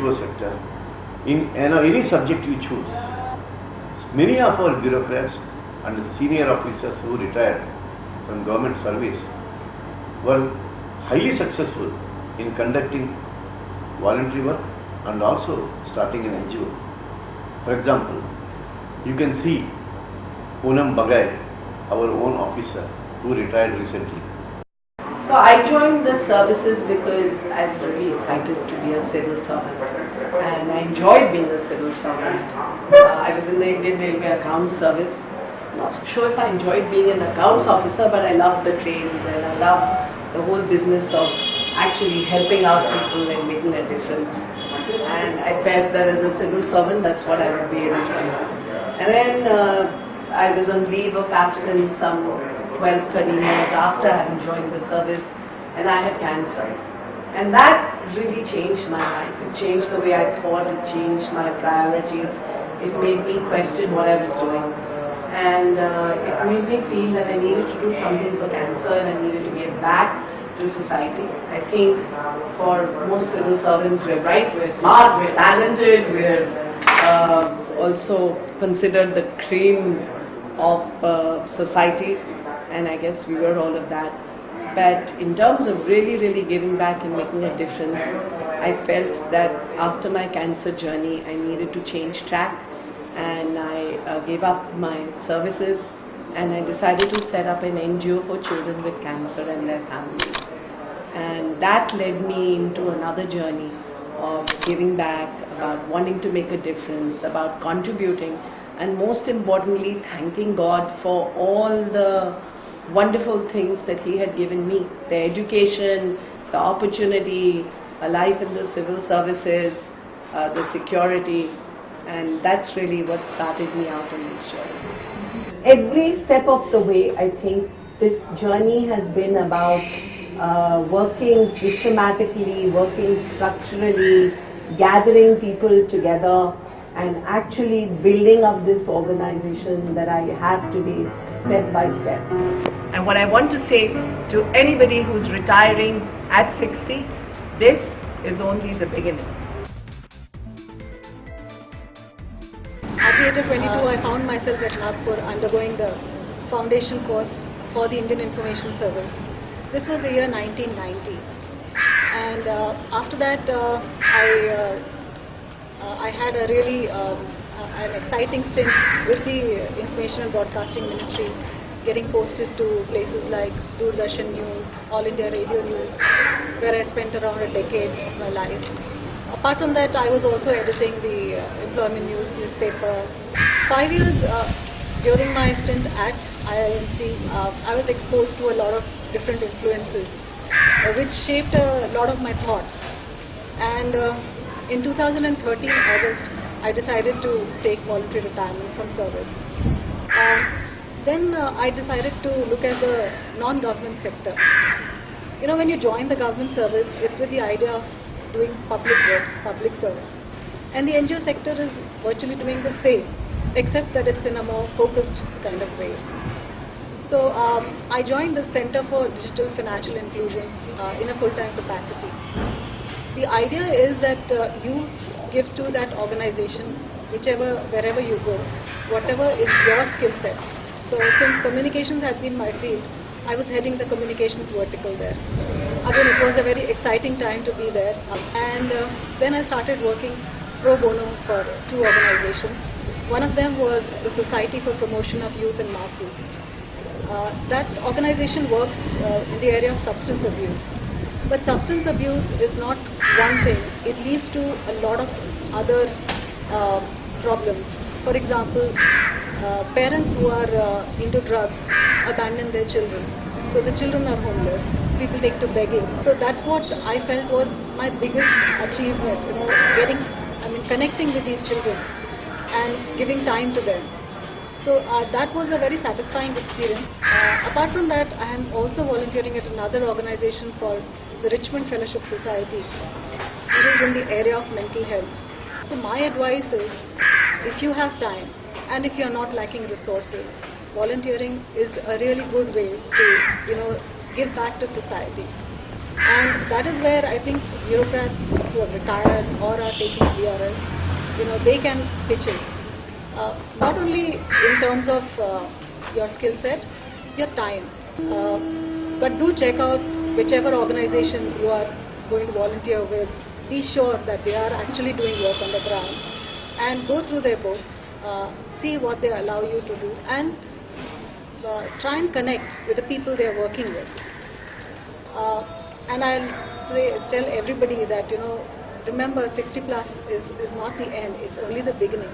NGO sector, in any subject you choose. Many of our bureaucrats and senior officers who retired from government service were highly successful in conducting voluntary work and also starting an NGO. For example, you can see Poonam, our own officer who retired recently. So I joined the services because I was very excited to be a civil servant, and I enjoyed being a civil servant. I was in the Indian Railway Accounts Service. Not sure if I enjoyed being an accounts officer, but I loved the trains and I loved the whole business of actually helping out people and making a difference. And I felt that as a civil servant, that's what I would be able to do. And then I was on leave of absence some 12-13 years after having joined the service, and I had cancer. And that really changed my life. It changed the way I thought, it changed my priorities. It made me question what I was doing. And it made me feel that I needed to do something for cancer and I needed to give back to society. I think for most civil servants, we're bright, we're smart, we're talented, we're also considered the cream of society. And I guess we were all of that. But in terms of really giving back and making a difference, I felt that after my cancer journey, I needed to change track, and I gave up my services and I decided to set up an NGO for children with cancer and their families. And that led me into another journey of giving back, about wanting to make a difference, about contributing, and most importantly, thanking God for all the wonderful things that He had given me. The education, the opportunity, a life in the civil services, the security, and that's really what started me out on this journey. Every step of the way, I think this journey has been about working systematically, working structurally, gathering people together, and actually building up this organization that I have today, step by step. And what I want to say to anybody who's retiring at 60, this is only the beginning. At the age of 22, I found myself at Nagpur undergoing the foundation course for the Indian Information Service. This was the year 1990. And after that, I had a really an exciting stint with the Information and Broadcasting Ministry, getting posted to places like Doordarshan News, All India Radio News, where I spent around a decade of my life. Apart from that, I was also editing the Employment News newspaper. 5 years during my stint at IIMC, I was exposed to a lot of different influences, which shaped a lot of my thoughts. And in 2013 August, I decided to take voluntary retirement from service. Then I decided to look at the non-government sector. You know, when you join the government service, it's with the idea of doing public work, public service. And the NGO sector is virtually doing the same, except that it's in a more focused kind of way. So I joined the Center for Digital Financial Inclusion in a full-time capacity. The idea is that you give to that organization, wherever you go, whatever is your skill set. So since communications had been my field, I was heading the communications vertical there. Again, it was a very exciting time to be there. And then I started working pro bono for two organizations. One of them was the Society for Promotion of Youth and Masses. That organization works in the area of substance abuse. But substance abuse is not one thing. It leads to a lot of other problems. For example, parents who are into drugs abandon their children. So the children are homeless. People take to begging. So that's what I felt was my biggest achievement. You know, connecting with these children and giving time to them. So that was a very satisfying experience. Apart from that, I am also volunteering at another organization called the Richmond Fellowship Society, which is in the area of mental health. So my advice is, if you have time and if you are not lacking resources, volunteering is a really good way to, give back to society. And that is where I think bureaucrats who have retired or are taking VRS, they can pitch in. Not only in terms of your skill set, your time, but do check out whichever organization you are going to volunteer with. Be sure that they are actually doing work on the ground, and go through their books, see what they allow you to do, and try and connect with the people they are working with. And I'll tell everybody that remember, 60 plus is not the end; it's only the beginning.